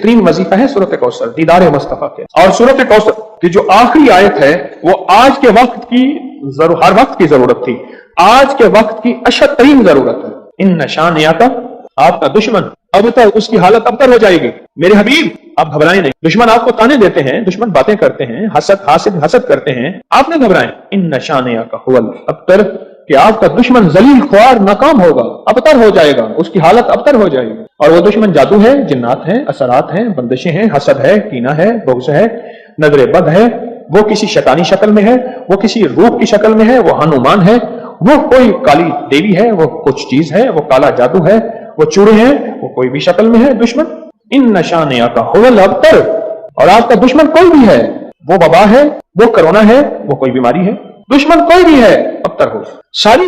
بہترین وظیفہ ہے سورۃ کوثر، دیدار مصطفیٰ کے۔ اور سورۃ کوثر کی جو آخری آیت ہے وہ آج کے وقت کی ہر وقت کی ضرورت تھی، آج کے وقت کی اشد ترین ضرورت ہے۔ ان شانئک، آپ کا دشمن ابتر، اس کی حالت ابتر ہو جائے گی۔ میرے حبیب آپ گھبرائیں نہیں، دشمن آپ کو تانے دیتے ہیں، دشمن باتیں کرتے ہیں، حسد کرتے ہیں، آپ نہ گھبرائیں۔ ان شانئک هو الابتر، کہ آپ کا دشمن ذلیل خوار ناکام ہوگا، ابتر ہو جائے گا، اس کی حالت ابتر ہو جائے گی۔ اور وہ دشمن جادو ہے، جنات ہیں، اثرات ہیں، بندشیں ہیں، حسد ہے، کینہ ہے، بغض ہے، نظر بد ہے، وہ کسی شیطانی شکل میں ہے، وہ کسی روح کی شکل میں ہے، وہ ہنومان ہے، وہ کوئی کالی دیوی ہے، وہ کچھ چیز ہے، وہ کالا جادو ہے، وہ چوڑے ہیں، وہ کوئی بھی شکل میں ہے دشمن۔ ان شانئک هو الابتر، اور آپ کا دشمن کوئی بھی ہے، وہ وبا ہے، وہ کرونا ہے، وہ کوئی بیماری ہے، دشمن کوئی بھی ہے ابتر ہو۔ ساری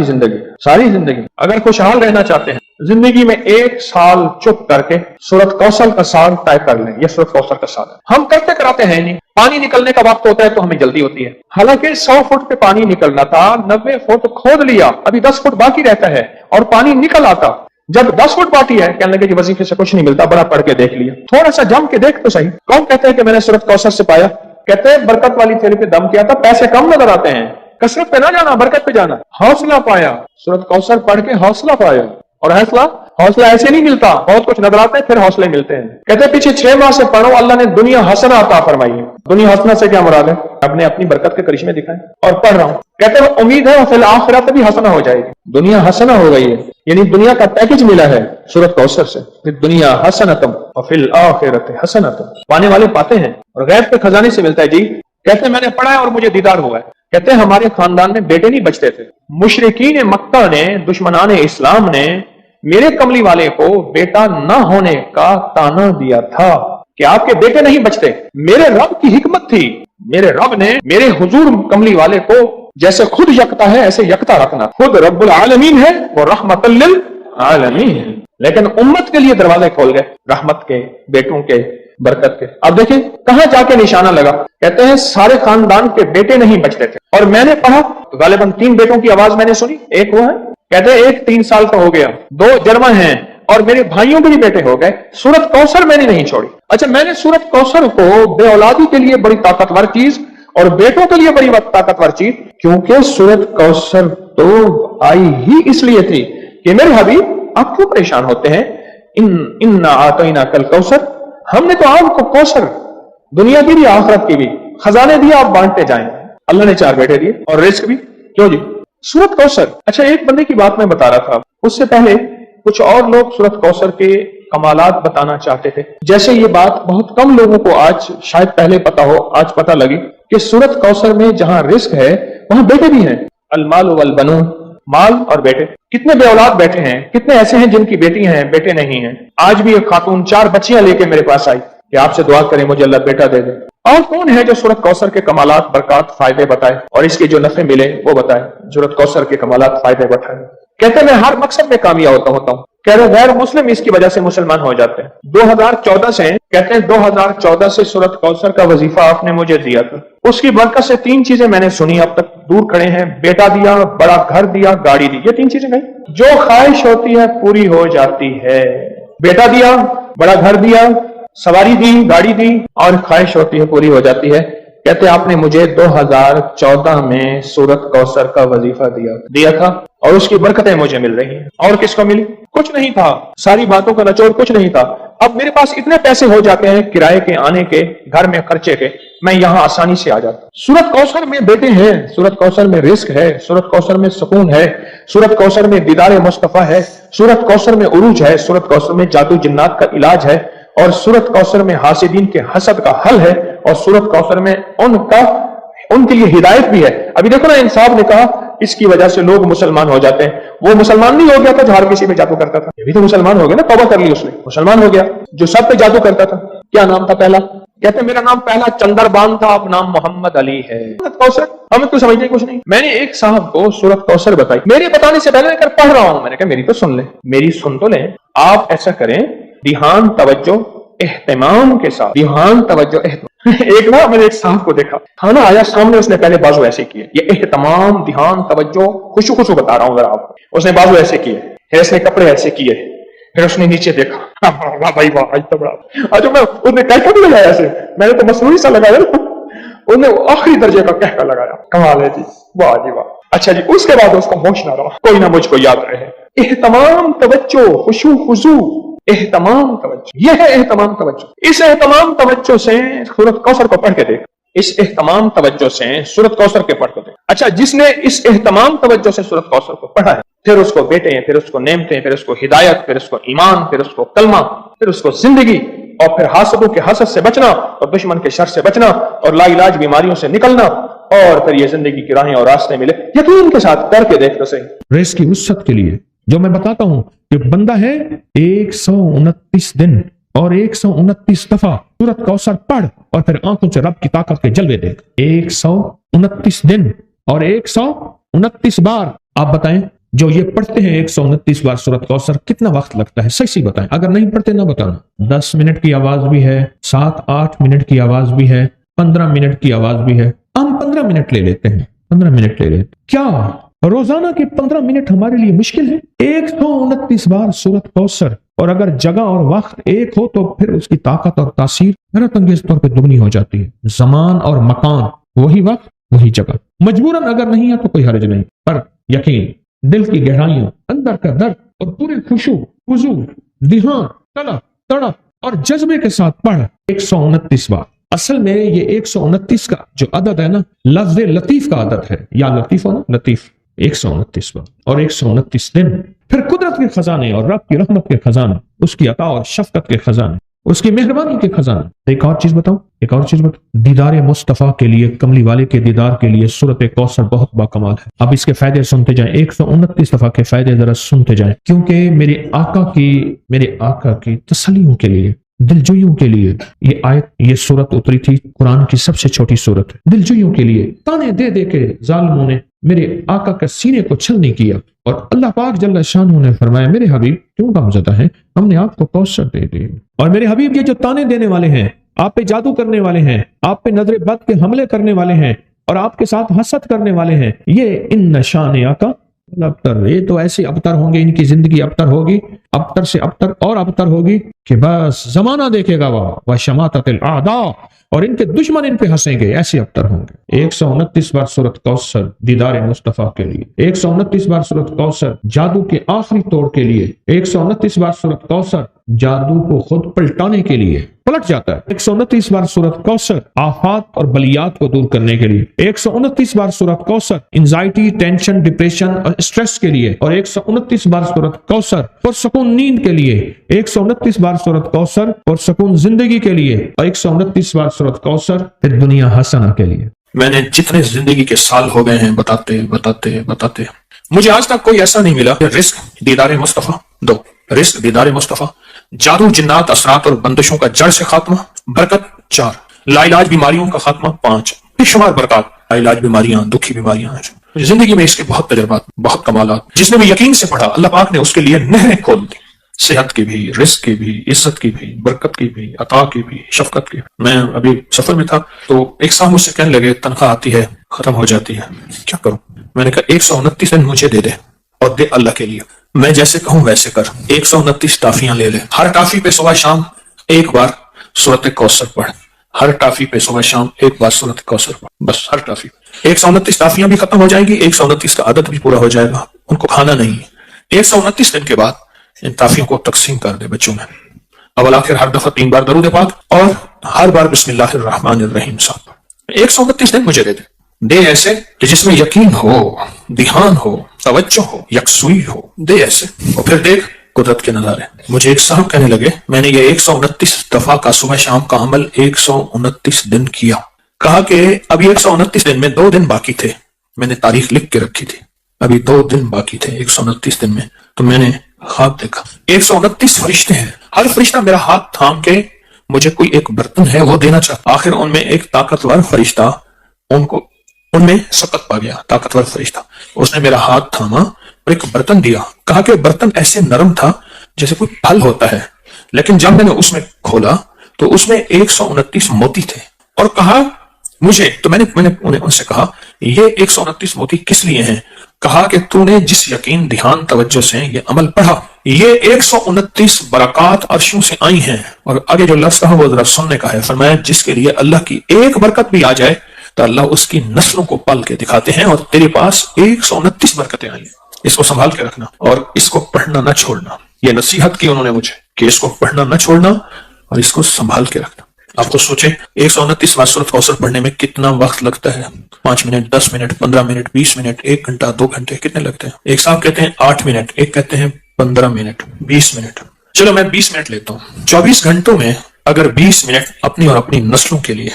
زندگی اگر خوشحال رہنا چاہتے ہیں، زندگی میں 1 سال چپ کر کے سورۃ کوثر کا سال طے کر لیں۔ یہ سورۃ کوثر کا سال ہے، ہم کرتے کراتے ہیں نہیں، پانی نکلنے کا وقت ہوتا ہے تو ہمیں جلدی ہوتی ہے، حالانکہ 100 فٹ پہ پانی نکلنا تھا، 90 فٹ کھود لیا، ابھی 10 فٹ باقی رہتا ہے اور پانی نکل آتا۔ جب 10 فٹ باقی ہے، کہنے لگے کہ وظیفے سے کچھ نہیں ملتا، بڑا پڑھ کے دیکھ لیا، تھوڑا سا جم کے دیکھ تو صحیح۔ کون کہتے ہیں کہ میں نے سورۃ کوثر سے پایا؟ کہتے ہیں برکت والی تھیلی پہ دم کیا تھا، پیسے کم نظر آتے ہیں، کثرت پہ نہ جانا، برکت پہ جانا۔ حوصلہ پایا، سورۃ کوثر پڑھ کے حوصلہ پایا، اور حوصلہ ایسے نہیں ملتا، بہت کچھ نظر آتا ہے پھر حوصلے ملتے ہیں۔ کہتے ہیں پیچھے 6 ماہ سے پڑھو، اللہ نے دنیا حسنہ عطا فرمائی ہے۔ دنیا حسنہ سے کیا مراد ہے؟ اب نے اپنی برکت کے کرشمے دکھائے اور پڑھ رہا ہوں۔ کہتے ہیں امید ہے فی الآخرۃ بھی حسنہ ہو جائے گی، دنیا حسنہ ہو گئی ہے، یعنی دنیا کا پیکج ملا ہے سورۃ کوثر سے، دنیا حسنۃ وفی الآخرۃ حسنۃ، پانے والے پاتے ہیں اور غیب کے خزانے سے ملتا ہے۔ جی کہتے ہیں میں نے پڑھا ہے اور مجھے دیدار ہوا ہے۔ کہتے ہیں ہمارے خاندان میں بیٹے نہیں بچتے تھے، مشرکین مکہ نے، دشمنان اسلام نے میرے کملی والے کو بیٹا نہ ہونے کا تانا دیا تھا کہ آپ کے بیٹے نہیں بچتے۔ میرے رب کی حکمت تھی، میرے رب نے میرے حضور کملی والے کو جیسے خود یکتا ہے ایسے یکتا رکھنا، خود رب العالمین ہے وہ رحمت للعالمین ہے، لیکن امت کے لیے دروازے کھول گئے رحمت کے، بیٹوں کے، برکت کے۔ اب دیکھیں کہاں جا کے نشانہ لگا، کہتے ہیں سارے خاندان کے بیٹے نہیں بچتے تھے، اور میں نے پڑھا تو غالباً 3 بیٹوں کی آواز میں نے سنی، ایک وہ ہے، کہتے ہیں ایک 3 سال کا ہو گیا، 2 جرمن ہیں، اور میرے بھائیوں کے بھی بیٹے ہو گئے۔ سورۃ کوثر میں نے نہیں چھوڑی۔ اچھا، میں نے سورۃ کوثر کو بے اولادی کے لیے بڑی طاقتور چیز اور بیٹوں کے لیے بڑی طاقتور چیز، کیونکہ سورۃ کوثر تو آئی ہی اس لیے تھی کہ میرے حبیب آپ کیوں پریشان ہوتے ہیں؟ انا اعطیناک الکوثر، ہم نے تو آپ کو کوثر، دنیا کی بھی آخرت کی بھی خزانے دیا، آپ بانٹتے جائیں۔ اللہ نے 4 بیٹے دیے اور رزق بھی، کیوں جی؟ سورۃ کوثر۔ اچھا، ایک بندے کی بات میں بتا رہا تھا، اس سے پہلے کچھ اور لوگ سورۃ کوثر کے کمالات بتانا چاہتے تھے۔ جیسے یہ بات بہت کم لوگوں کو آج شاید پہلے پتا ہو، آج پتا لگی کہ سورۃ کوثر میں جہاں رزق ہے وہاں بیٹے بھی ہیں۔ المال والبنون، مال اور بیٹے۔ کتنے بے اولاد بیٹھے ہیں، کتنے ایسے ہیں جن کی بیٹی ہیں بیٹے نہیں ہیں۔ آج بھی ایک خاتون 4 بچیاں لے کے میرے پاس آئی کہ آپ سے دعا کریں مجھے اللہ بیٹا دے دے۔ اور کون ہے جو سورۃ کوثر کے کمالات، برکات، فائدے بتائے اور اس کے جو نفع ملے وہ بتائے؟ سورۃ کوثر کے کمالات، فائدے بتائے۔ کہتے ہیں میں ہر مقصد میں کامیاب ہوتا ہوں۔ کہہ رہے غیر مسلم اس کی وجہ سے مسلمان ہو جاتے ہیں۔ 2014 سے، کہتے ہیں 2014 سے سورۃ کوثر کا وظیفہ آپ نے مجھے دیا تھا، اس کی برکت سے 3 چیزیں میں نے سنی، اب تک دور کھڑے ہیں، بیٹا دیا، بڑا گھر دیا، گاڑی دی۔ یہ 3 چیزیں نہیں، جو خواہش ہوتی ہے پوری ہو جاتی ہے۔ بیٹا دیا، بڑا گھر دیا، سواری دی، گاڑی دی، اور خواہش ہوتی ہے پوری ہو جاتی ہے۔ کہتے آپ نے مجھے 2014 میں سورۃ کوثر کا وظیفہ دیا تھا اور اس کی برکتیں مجھے مل رہی ہیں۔ اور کس کو ملی؟ کچھ نہیں تھا، ساری باتوں کا نچوڑ کچھ نہیں تھا۔ اب میرے پاس اتنے پیسے ہو جاتے ہیں کرائے کے، آنے کے، گھر میں خرچے کے، میں یہاں آسانی سے آ جاتا ہوں۔ سورۃ کوثر میں بیٹے ہیں، سورۃ کوثر میں رزق ہے، سورۃ کوثر میں سکون ہے، سورۃ کوثر میں دیدار مصطفیٰ ہے، سورۃ کوثر میں عروج ہے، سورۃ کوثر میں جادو جنات کا علاج ہے، اور سورۃ کوثر میں حاسدین کے حسد کا حل ہے، اور سورۃ کوثر میں ان کے لیے ہدایت بھی ہے۔ ابھی دیکھو نا، انصاف نے کہا اس کی وجہ سے لوگ مسلمان ہو جاتے ہیں۔ وہ مسلمان نہیں ہو گیا تھا جو ہر کسی پہ جادو کرتا تھا، یہ بھی تو مسلمان ہو گیا نا، توبہ کر لی اس نے، مسلمان ہو گیا۔ جو سب پہ جادو کرتا تھا، کیا نام تھا پہلا؟ کہتے ہیں میرا نام پہلا چندربان تھا، اب نام محمد علی ہے۔ کوثر ہمیں تو سمجھنے کچھ نہیں۔ میں نے ایک صاحب کو سورۃ کوثر بتائی، میرے بتانے سے پہلے میں پڑھ رہا ہوں، میں نے کہا میری تو سن لیں، میری سن تو لیں۔ آپ ایسا کریں، دھیان، توجہ، اہتمام کے ساتھ، دھیان، توجہ، اہتمام۔ ایک بار میں نے ایک صاحب کو دیکھا، کھانا آیا سامنے، اس نے پہلے بازو ایسے کیے، یہ اہتمام، دھیان، توجہ، خوشو بتا رہا ہوں ذرا آپ کو۔ اس نے بازو ایسے کیے، پھر اس نے کپڑے ایسے کیے، پھر اس نے نیچے دیکھا، واہ بھائی واہ، آج تو بڑا، آج میں اس نے کہہ بھی لگایا ایسے، میں نے تو مصنوعی سا لگایا نا، انہوں نے آخری درجے کا کہہ کر لگایا، کمال ہے جی، واہ جی واہ۔ اچھا جی، اس کے بعد اس کا ہوش نہ رہا، کوئی نہ مجھ کو یاد رہے، اہتمام توجہ، خشوع خضوع، اہتمام توجہ، یہ ہے اہتمام توجہ۔ اس اہتمام توجہ سے سورۃ کوثر کو پڑھ کے دیکھ، اس اہتمام توجہ سے سورۃ کوثر کے پڑھ کے دیکھ۔ اچھا، جس نے اس اہتمام توجہ سے سورۃ کوثر کو پڑھا ہے، پھر اس کو بیٹے، پھر اس کو نعمتیں، پھر اس کو ہدایت، پھر اس کو ایمان، پھر اس کو کلمہ، پھر اس کو زندگی، اور پھر حاسدوں کے حسد سے بچنا، اور دشمن کے شر سے بچنا، اور لا علاج بیماریوں سے نکلنا، اور پھر یہ زندگی کی راہیں اور راستے ملے۔ یقین کے ساتھ کر کے دیکھ تو صحیح۔ ریس کی وسعت کے لیے جو میں بتاتا ہوں کہ بندہ ہے 129 دن اور 129 دفعہ سورۃ کوثر پڑھ، اور پھر آنکھوں سے رب کی طاقت کے جلوے دیکھ۔ 129 دن اور 129 بار۔ آپ بتائیں جو یہ پڑھتے ہیں 129 بار سورۃ کوثر، کتنا وقت لگتا ہے؟ صحیح بتائیں، اگر نہیں پڑھتے نہ بتانا۔ 10 منٹ کی آواز بھی ہے، 7-8 منٹ کی آواز بھی ہے، 15 منٹ کی آواز بھی ہے۔ ہم 15 منٹ لے لیتے ہیں، 15 منٹ لے لیتے۔ کیا روزانہ کے 15 منٹ ہمارے لیے مشکل ہے؟ 129 بار سورۃ کوثر، اور اگر جگہ اور وقت ایک ہو تو پھر اس کی طاقت اور تاثیر حیرت انگیز طور پہ دگنی ہو جاتی ہے۔ زمان اور مکان، وہی وقت وہی جگہ۔ مجبوراً اگر نہیں ہے تو کوئی حرج نہیں، پر یقین، دل کی گہرائیوں، اندر کا درد، اور پورے خشوع خضوع، دھیان، طلب، تڑپ اور جذبے کے ساتھ پڑھ 129 بار۔ اصل میں یہ 129 کا جو عدد ہے نا، لفظ لطیف کا عدد ہے، یا لطیف ہو نا، لطیف۔ 129 بار اور 129 دن۔ پھر قدرت کے خزانے اور رب کی رحمت کے خزانے، اس کی عطا اور شفقت کے خزانے، اس کی مہربانی کے خزانے۔ ایک اور چیز بتاؤں، دیدار مصطفیٰ کے لیے، کملی والے کے دیدار کے لیے سورۃ کوثر بہت باکمال ہے۔ اب اس کے فائدے سنتے جائیں، 129 دفعہ کے فائدے ذرا سنتے جائیں، کیونکہ میرے آقا کی تسلیوں کے لیے، دلجوئیوں کے لیے یہ آیت، یہ سورت اتری تھی۔ قرآن کی سب سے چھوٹی سورت ہے۔ دلجوئیوں کے لیے تانے دے دے کے ظالموں نے میرے آقا کے سینے کو چھل نہیں کیا، اور اللہ پاک جل شانہ نے فرمایا میرے حبیب کیوں غمزدہ ہیں، ہم نے آپ کو کوثر دے دی۔ اور میرے حبیب یہ جو تانے دینے والے ہیں، آپ پہ جادو کرنے والے ہیں، آپ پہ نظر بد کے حملے کرنے والے ہیں، اور آپ کے ساتھ حسد کرنے والے ہیں، یہ ان شان آقا ابتر، یہ تو ایسے ابتر ہوں گے، ان کی زندگی ابتر ہوگی، ابتر سے ابتر اور ابتر ہوگی کہ بس زمانہ دیکھے گا وہ شماتت الاعداء، اور ان کے دشمن ان پہ ہنسیں گے، ایسے ابتر ہوں گے۔ 129 بار سورۃ کوثر دیدار مصطفیٰ کے لیے، 129 بار سورۃ کوثر جادو کے آخری توڑ کے لیے، 129 بار سورۃ کوثر جادو کو خود پلٹانے کے لیے، پلٹ جاتا ہے۔ 129 بار سورۃ کوثر آفات اور بلیات کو دور کرنے کے لیے، 129 بار سورۃ کوثر انزائٹی، ٹینشن، ڈپریشن اور اسٹریس کے لیے، اور 129 بار سورۃ کوثر پرسکون نیند کے لیے، 129 بار سورۃ کوثر پرسکون زندگی کے لیے، اور 129 بار سورۃ کوثر پھر دنیا حسنہ کے لیے۔ میں نے جتنے زندگی کے سال ہو گئے ہیں بتاتے مجھے آج تک کوئی ایسا نہیں ملا کہ رزق دیدار مصطفیٰ 2، رزق دیدار مصطفیٰ، جادو، جنات، اثرات اور بندشوں کا جڑ سے خاتمہ، برکت 4، لا علاج بیماریوں کا خاتمہ 5، بے شمار برکات، لا علاج بیماریاں، دکھی بیماریاں ہیں۔ زندگی میں اس کے بہت تجربات، بہت کمالات۔ جس نے بھی یقین سے پڑھا، اللہ پاک نے اس کے لیے نہریں کھول دی، صحت کی بھی، رزق کی بھی، عزت کی بھی، برکت کی بھی، عطا کی بھی، شفقت کی بھی۔ میں ابھی سفر میں تھا تو ایک صاحب مجھ سے کہنے لگے تنخواہ آتی ہے ختم ہو جاتی ہے، کیا کروں؟ میں نے کہا 129 دن مجھے دے دے، اور دے اللہ کے لیے، میں جیسے کہوں ویسے کر۔ 129 ٹافیاں لے لے، ہر ٹافی پہ صبح شام ایک بار سورۃ کوثر پڑھ، ہر ٹافی پہ صبح شام ایک بار سورۃ کوثر پڑھ، بس ہر ٹافی۔ 129 ٹافیاں بھی ختم ہو جائیں گی، 129 کا عدد بھی پورا ہو جائے گا، ان کو کھانا نہیں ہے۔ 129 دن کے بعد ان ٹافیوں کو تقسیم کر دے بچوں میں، اول آخر ہر دفعہ 3 بار درود پاک، اور ہر بار بسم اللہ الرحمن الرحیم صاحب۔ 129 دن مجھے دے ایسے کہ جس میں یقین ہو، دھیان ہو، توجہ ہو، یکسوئی ہو، دے ایسے، اور پھر دیکھ قدرت کے نظارے۔ مجھے ایک صاحب کہنے لگے میں نے یہ 129 دفعہ کا صبح شام کا عمل 129 دن کیا، کہا کہ ابھی 129 دن میں 2 دن باقی تھے، میں نے تاریخ لکھ کے رکھی تھی، ابھی 2 دن باقی تھے 129 دن میں، تو میں نے خواب دیکھا 129 فرشتے ہیں، ہر فرشتہ میرا ہاتھ تھام کے مجھے کوئی ایک برتن ہے وہ دینا چاہتا، آخر ان میں ایک طاقتور فرشتہ ان میں سقط پا گیا، طاقتور فرشتہ، اس نے میرا ہاتھ تھاما اور ایک برتن دیا، کہا کہ برتن ایسے نرم تھا جیسے کوئی پھل ہوتا ہے، لیکن جب میں نے اس میں کھولا تو اس میں 129 موتی تھے، اور کہا مجھے، تو میں نے انہیں ان سے کہا یہ 129 موتی کس لیے ہیں؟ کہا کہ تو نے جس یقین، دھیان، توجہ سے یہ عمل پڑھا یہ 129 برکات عرشوں سے آئی ہیں، اور آگے جو لفظ کہا وہ ذرا سننے کا ہے، فرمایا جس کے لیے اللہ کی ایک برکت بھی آ جائے تو اللہ اس کی نسلوں کو پل کے دکھاتے ہیں، اور تیرے پاس 129 برکتیں آئی ہیں۔ اس کو سنبھال کے رکھنا اور اس کو پڑھنا نہ چھوڑنا۔ یہ نصیحت کی انہوں نے مجھے کہ اس کو پڑھنا نہ چھوڑنا اور اس کو سنبھال کے رکھنا۔ آپ کو سوچیں 129 بار سورۃ کوثر پڑھنے میں کتنا وقت لگتا ہے؟ 5 منٹ، 10 منٹ، 15 منٹ، 20 منٹ، 1 گھنٹہ، 2 گھنٹے، کتنے لگتے ہیں؟ ایک صاحب کہتے ہیں 8 منٹ، ایک کہتے ہیں 15 منٹ، 20 منٹ۔ چلو میں 20 منٹ لیتا ہوں۔ 24 گھنٹوں میں اگر 20 منٹ اپنی اور اپنی نسلوں کے لیے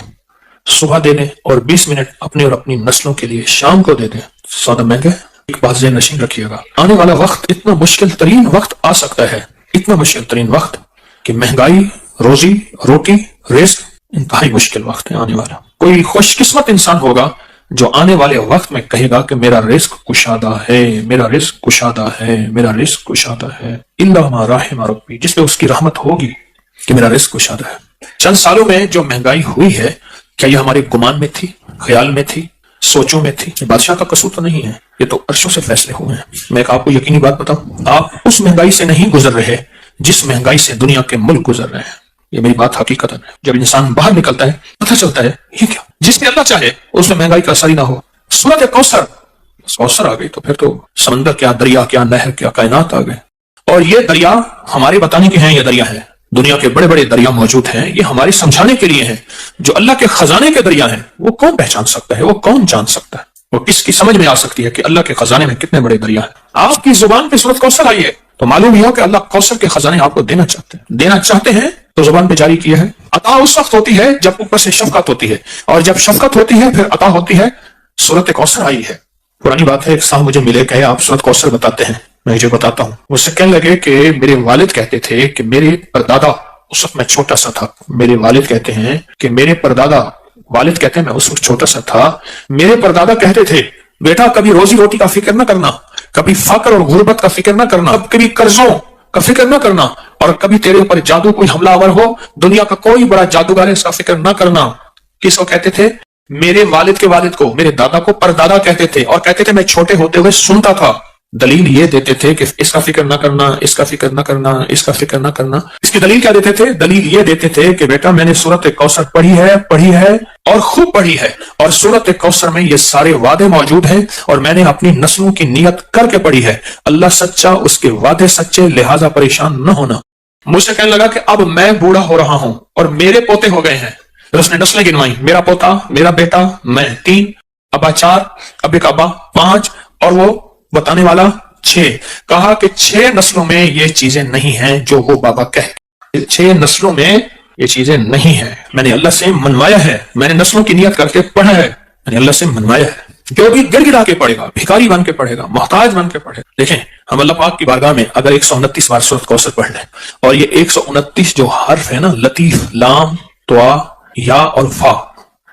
صبح دے دیں اور 20 منٹ اپنی اور اپنی نسلوں کے لیے شام کو دے دیں، سودا مہنگا ہے؟ ایک بات ذہن نشین رکھیے گا، آنے والا وقت اتنا مشکل ترین وقت آ سکتا ہے، اتنا مشکل ترین وقت کہ مہنگائی، روزی روٹی، رزق انتہائی مشکل وقت ہے آنے والا۔ کوئی خوش قسمت انسان ہوگا جو آنے والے وقت میں کہے گا کہ میرا رزق کشادہ ہے، میرا رزق کشادہ ہے، میرا رزق کشادہ ہے، الا ما رحم ربی، جس پہ اس کی رحمت ہوگی کہ میرا رزق کشادہ ہے۔ چند سالوں میں جو مہنگائی ہوئی ہے، کیا یہ ہمارے گمان میں تھی، خیال میں تھی، سوچوں میں تھی؟ بادشاہ کا قصور تو نہیں ہے، یہ تو عرشوں سے فیصلے ہوئے ہیں۔ میں ایک آپ کو یقینی بات بتاؤں، آپ اس مہنگائی سے نہیں گزر رہے جس مہنگائی سے دنیا کے ملک گزر رہے ہیں۔ یہ میری بات حقیقت ہے۔ جب انسان باہر نکلتا ہے پتہ چلتا ہے یہ کیا، جس میں اللہ چاہے اس میں مہنگائی کا اثر ہی نہ ہو۔ سورۃ کوثر، کوثر آ گئی تو پھر تو سمندر کیا، دریا کیا، نہر کیا، کائنات آ گئے۔ اور یہ دریا ہمارے بتانے کے ہیں، یہ دریا ہے، دنیا کے بڑے بڑے دریا موجود ہیں، یہ ہمارے سمجھانے کے لیے ہیں۔ جو اللہ کے خزانے کے دریا ہیں وہ کون پہچان سکتا ہے، وہ کون جان سکتا ہے، وہ کس کی سمجھ میں آ سکتی ہے کہ اللہ کے خزانے میں کتنے بڑے دریا ہیں۔ آپ کی زبان پہ سورۃ کوثر آئی ہے تو معلوم ہوا کہ اللہ کوثر کے خزانے آپ کو دینا چاہتے ہیں تو زبان پہ جاری کیا ہے۔ عطا اس وقت ہوتی ہے جب اوپر سے شفقت ہوتی ہے، اور جب شفقت ہوتی ہے پھر عطا ہوتی ہے۔ سورۃ کوثر آئی ہے۔ پرانی بات ہے، ایک صاحب مجھے ملے، کہے آپ سورۃ کوثر بتاتے ہیں، میں جو بتاتا ہوں۔ مجھ سے کہنے لگے کہ میرے والد کہتے تھے کہ میرے پردادا، اس وقت میں چھوٹا سا تھا، میرے والد کہتے ہیں کہ میرے پردادا، والد کہتے ہیں میں اس وقت چھوٹا سا تھا، میرے پردادا کہتے تھے بیٹا کبھی روزی روٹی کا فکر نہ کرنا، کبھی فقر اور غربت کا فکر نہ کرنا، کبھی قرضوں کا فکر نہ کرنا، اور کبھی تیرے اوپر جادو کوئی حملہ آور ہو، دنیا کا کوئی بڑا جادوگر ہے، اس کا فکر نہ کرنا۔ کس کو کہتے تھے؟ میرے والد کے والد کو، میرے دادا کو پردادا کہتے تھے، اور کہتے تھے میں چھوٹے ہوتے ہوئے سنتا تھا۔ دلیل یہ دیتے تھے کہ اس کا فکر نہ کرنا، اس کا فکر نہ کرنا، اس کا فکر نہ کرنا۔ اس کی دلیل کیا دیتے تھے؟ دلیل یہ دیتے تھے کہ بیٹا میں نے سورۃ کوثر پڑھی ہے اور خوب پڑھی ہے، اور سورۃ کوثر میں یہ سارے وعدے موجود ہیں، اور میں نے اپنی نسلوں کی نیت کر کے پڑھی ہے۔ اللہ سچا، اس کے وعدے سچے، لہذا پریشان نہ ہونا۔ مجھ سے کہنے لگا کہ اب میں بوڑھا ہو رہا ہوں اور میرے پوتے ہو گئے ہیں، پھر اس نے نسلیں گنوائی، میرا پوتا، میرا بیٹا، میں 3، ابا 4، اب ایک ابا 5، اور وہ بتانے والا 6۔ کہا کہ 6 نسلوں میں یہ چیزیں نہیں ہیں جو وہ بابا کہہ، 6 نسلوں میں یہ چیزیں نہیں ہیں۔ میں نے اللہ سے منوایا ہے، میں نے نسلوں کی نیت کر کے پڑھا ہے، میں نے اللہ سے منوایا ہے۔ جو بھی گڑ گڑا کے پڑھے گا، بھکاری بن کے پڑھے گا، محتاج بن کے پڑھے گا۔ دیکھیں ہم اللہ پاک کی بارگاہ میں اگر 129 بار سورۃ کوثر پڑھ لیں، اور یہ 129 جو حرف ہے نا، لطیف، لام، طوا، یا اور فا،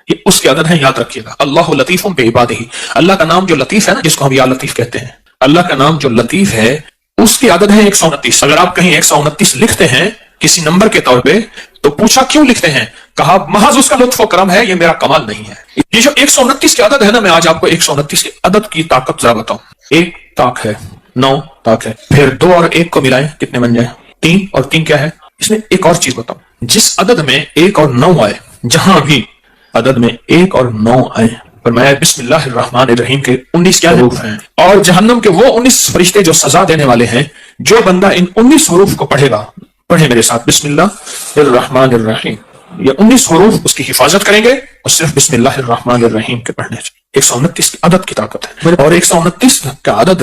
یہ اس کے عدد ہیں، یاد رکھیے گا۔ اللہ لطیف بعبادہ، اللہ کا نام جو لطیف ہے نا، جس کو ہم یا لطیف کہتے ہیں، اللہ کا نام جو لطیف ہے اس کے عدد ہیں 129۔ اگر آپ کہیں 129 لکھتے ہیں کسی نمبر کے طور پہ تو پوچھا کیوں لکھتے ہیں؟ کہا محض اس کا لطف و کرم ہے، یہ میرا کمال نہیں ہے۔ یہ جو 129 کے عدد ہے نا، میں آج آپ کو 129 کے عدد کی طاقت ذرا بتاؤں۔ 1 طاق ہے، 9 طاق ہے، پھر 2 اور 1 کو ملائیں کتنے بن جائیں؟ 3، اور 3 کیا ہے؟ اس میں ایک اور چیز بتاؤں، جس عدد میں 1 اور 9 آئے، جہاں بھی عدد میں 1 اور 9 آئے، فرمایا بسم اللہ الرحمن الرحیم کے 19 کیا حروف ہیں، اور جہنم کے وہ 19 فرشتے جو سزا دینے والے ہیں۔ جو بندہ ان 19 حروف کو پڑھے گا، پڑھے میرے ساتھ، بسم اللہ الرحمن الرحیم، یہ 19 حروف اس کی حفاظت کریں گے، اور صرف بسم اللہ الرحمن الرحیم کے پڑھنے سے 129 کی عدد کی طاقت ہے، اور 129 کا عدد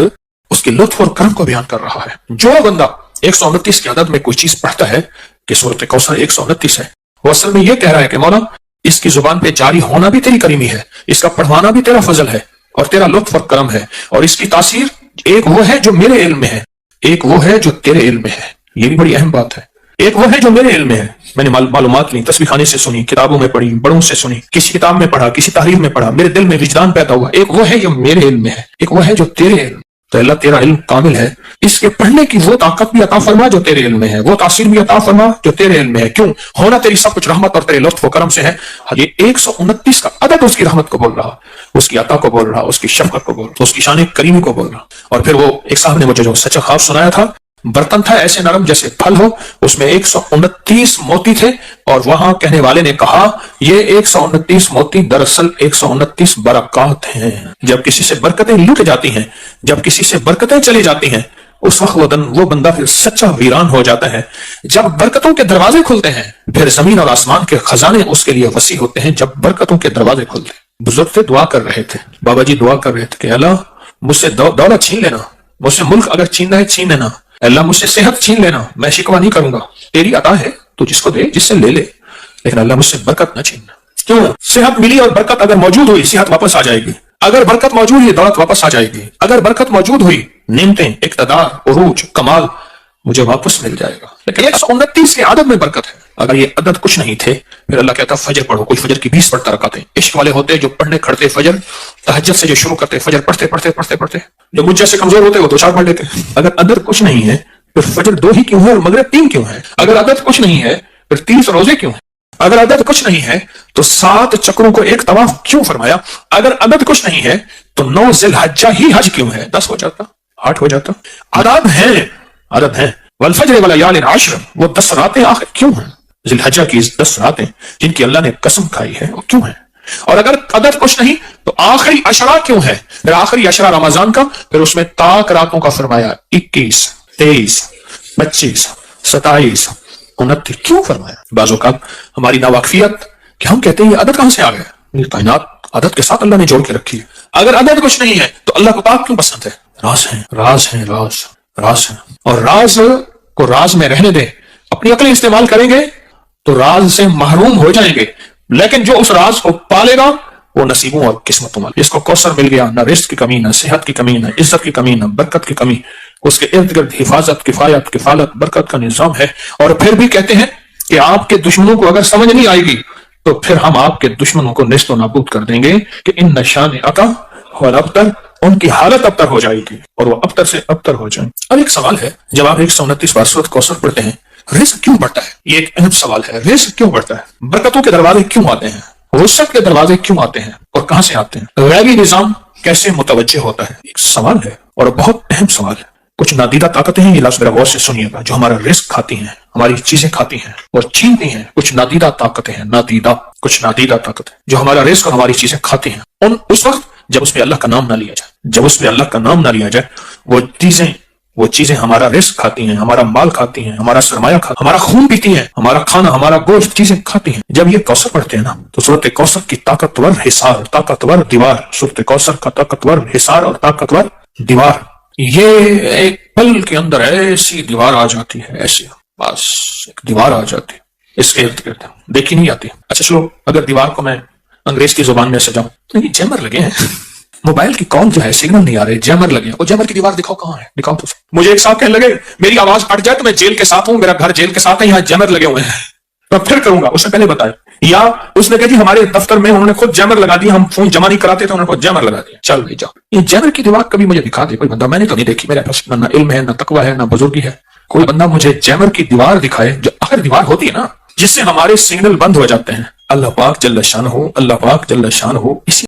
اس کے لطف اور کرم کو بیان کر رہا ہے۔ جو بندہ 129 کے عدد میں کوئی چیز پڑھتا ہے کہ سورۃ کوثر 129 ہے، وہ اصل میں یہ کہہ رہا ہے کہ مولا اس کی زبان پہ جاری ہونا بھی تیری کریمی ہے، اس کا پڑھوانا بھی تیرا فضل ہے اور تیرا لطف اور کرم ہے، اور اس کی تاثیر ایک وہ ہے جو میرے علم میں ہے، ایک وہ ہے جو تیرے علم میں ہے۔ یہ بھی بڑی اہم بات ہے، ایک وہ ہے جو میرے علم میں ہے، میں نے معلومات لی، تسبیح خانے سے سنی، کتابوں میں پڑھی، بڑوں سے سنی، کسی کتاب میں پڑھا، کسی تحریر میں پڑھا، میرے دل میں وجدان پیدا ہوا، ایک وہ ہے جو میرے علم میں ہے، ایک وہ ہے جو تیرے علم۔ تو اللہ تیرا علم کامل ہے، اس کے پڑھنے کی وہ طاقت بھی عطا فرما جو تیرے علم میں ہے، وہ تاثیر بھی عطا فرما جو تیرے علم میں ہے۔ کیوں؟ ہونا تیری سب کچھ رحمت اور تیرے لطف و کرم سے ہے۔ یہ 129 کا عدد اس کی رحمت کو بول رہا، اس کی عطا کو بول رہا، اس کی شفقت کو بول رہا، اس کی شان کریمی کو بول رہا۔ اور پھر وہ ایک صاحب نے مجھے جو سچا خواب سنایا تھا، برتن تھا ایسے نرم جیسے پھل ہو, اس میں 129 موتی تھے, اور وہاں کہنے والے نے کہا یہ 129 موتی دراصل 129 برکات ہیں. جب کسی سے برکتیں لوٹ جاتی ہیں, جب کسی سے برکتیں چلی جاتی ہیں, اس وقت وہ بندہ پھر سچا ویران ہو جاتا ہے. جب برکتوں کے دروازے کھلتے ہیں پھر زمین اور آسمان کے خزانے اس کے لیے وسیع ہوتے ہیں. جب برکتوں کے دروازے کھلتے ہیں, بزرگ سے دعا کر رہے تھے, بابا جی دعا کر رہے تھے کہ اللہ مجھ سے دولت چھین لینا, مجھ سے ملک اگر چھیننا ہے چھین لینا, اللہ مجھ سے صحت چھین لینا, میں شکوہ نہیں کروں گا, تیری عطا ہے تو جس کو دے جس سے لے لے, لیکن اللہ مجھ سے برکت نہ چھیننا. کیوں؟ صحت ملی اور برکت اگر موجود ہوئی صحت واپس آ جائے گی, اگر برکت موجود ہوئی دولت واپس آ جائے گی, اگر برکت موجود ہوئی نعمتیں, اقتدار, عروج, کمال مجھے واپس مل جائے گا. لیکن 129 کے عدد میں برکت ہے. اگر یہ عدد کچھ نہیں تھے پھر اللہ کہتا فجر پڑھو. کوئی فجر کی 20 پڑھتا رکھاتے, عشق والے ہوتے جو پڑھنے کھڑتے فجر, تہجد سے جو شروع کرتے فجر پڑھتے پڑھتے پڑھتے پڑھتے, جو مجھ جیسے کمزور ہوتے وہ 2 4 پڑھ لیتے. اگر عدد کچھ نہیں ہے پھر فجر 2 ہی کیوں ہے اور مغرب 3 کیوں ہے؟ اگر عدد کچھ نہیں ہے پھر 30 روزے کیوں ہیں؟ اگر عدد کچھ نہیں ہے تو 7 چکروں کو ایک طواف کیوں فرمایا؟ اگر عدد کچھ نہیں ہے تو 9 ذی الحجہ ہی حج کیوں ہے؟ 10 ہو جاتا, 8 ہو جاتا. عدد ہیں والفجر وليال عشر, وہ 10 راتیں آخر کیوں ہیں؟ ذی الحجہ کی 10 راتیں جن کی اللہ نے قسم کھائی ہے وہ کیوں ہیں؟ اور اگر عدد کچھ نہیں تو آخری عشرہ کیوں ہے؟ پھر آخری عشرہ رمضان کا, پھر اس میں طاق راتوں کا فرمایا 21 23 25 27 29 کیوں فرمایا؟ بعض اوقات ہماری ناواقفیت کہ ہم کہتے ہیں یہ عدد کہاں سے آ گیا؟ یہ کائنات عدد کے ساتھ اللہ نے جوڑ کے رکھی ہے. اگر عدد کچھ نہیں ہے تو اللہ کو پاک کیوں پسند ہے؟ راز ہیں. اور راز کو راز میں رہنے دیں. اپنی عقل استعمال کریں گے تو راز سے محروم ہو جائیں گے, لیکن جو اس راز کو پالے گا وہ نصیبوں اور قسمتوں والا. جس کو کوثر مل گیا, نہ رزق کی کمی, نہ صحت کی کمی, نہ عزت کی کمی, نہ برکت کی کمی, اس کے ارد گرد حفاظت, کفایت, کفالت, برکت کا نظام ہے. اور پھر بھی کہتے ہیں کہ آپ کے دشمنوں کو اگر سمجھ نہیں آئے گی تو پھر ہم آپ کے دشمنوں کو نیست و نابود کر دیں گے کہ ان نشان عطا اور ابتر, ان کی حالت ابتر ہو جائے گی اور وہ ابتر سے ابتر ہو جائیں. اب ایک سوال ہے, جب آپ 129 بار سورۃ کوثر پڑھتے ہیں رزق کیوں بڑھتا ہے؟ یہ ایک اہم سوال ہے. رزق کیوں بڑھتا ہے؟ برکتوں کے دروازے کیوں آتے ہیں؟ وسعت کے دروازے کیوں آتے ہیں اور کہاں سے آتے ہیں؟ غیبی نظام کیسے متوجہ ہوتا ہے؟ ایک سوال ہے اور بہت اہم سوال ہے. کچھ نادیدہ طاقتیں ہیں, یہ لفظ میرا غور سے سنیے گا, جو ہمارا رزق کھاتی ہیں, ہماری چیزیں کھاتی ہیں اور چھینتی ہیں. کچھ نادیدہ طاقتیں ہیں, کچھ نادیدہ طاقتیں جو ہمارا رزق اور ہماری چیزیں کھاتی ہیں. اس وقت جب اس میں اللہ کا نام نہ لیا جائے, وہ چیزیں ہمارا رزق کھاتی ہیں, ہمارا مال کھاتی ہیں, ہمارا سرمایہ کھاتی ہیں, ہمارا خون پیتی ہیں, ہمارا کھانا, ہمارا گوشت چیزیں کھاتی ہیں. جب یہ کوثر پڑھتے ہیں نا تو سورۃ کوثر کی طاقتور حصار, طاقتور دیوار, سورۃ کوثر کا طاقتور حصار اور طاقتور دیوار, یہ ایک پل کے اندر ایسی دیوار آ جاتی ہے, ایسی بس ایک دیوار آ جاتی ہے, اس کے ارد گرد دیکھی نہیں آتی. اچھا چلو اگر دیوار کو میں انگریز کی زبان میں سجاؤں تو یہ جیمر لگے ہیں, موبائل کی کال جو ہے سگنل نہیں آ رہے, جیمر لگے ہیں. وہ جیمر کی دیوار دکھاؤ کہاں ہے, دکھاؤ تو. مجھے ایک صاحب کہنے لگے میری آواز کٹ جائے تو میں جیل کے ساتھ ہوں, میرا گھر جیل کے ساتھ ہے, یہاں جیمر لگے ہوئے ہیں, میں پھر کروں گا. اس نے پہلے بتایا. یا اس نے کہا جی ہمارے دفتر میں انہوں نے خود جیمر لگا دیا, ہم فون جمع نہیں کراتے تو انہوں نے خود جیمر لگا دیا. چل بھائی جاؤ, یہ جیمر کی دیوار کبھی مجھے دکھا دے کوئی بندہ, میں نے تو نہیں دیکھی, میرے پاس نہ علم ہے, نہ تقوی ہے, نہ بزرگی ہے. کوئی بندہ مجھے جیمر کی دیوار دکھائے, جو آخر دیوار ہوتی ہے نا جس سے ہمارے سگنل بند ہو جاتے ہیں. اللہ پاک جل شانہ, اللہ پاک جل شانہ اسی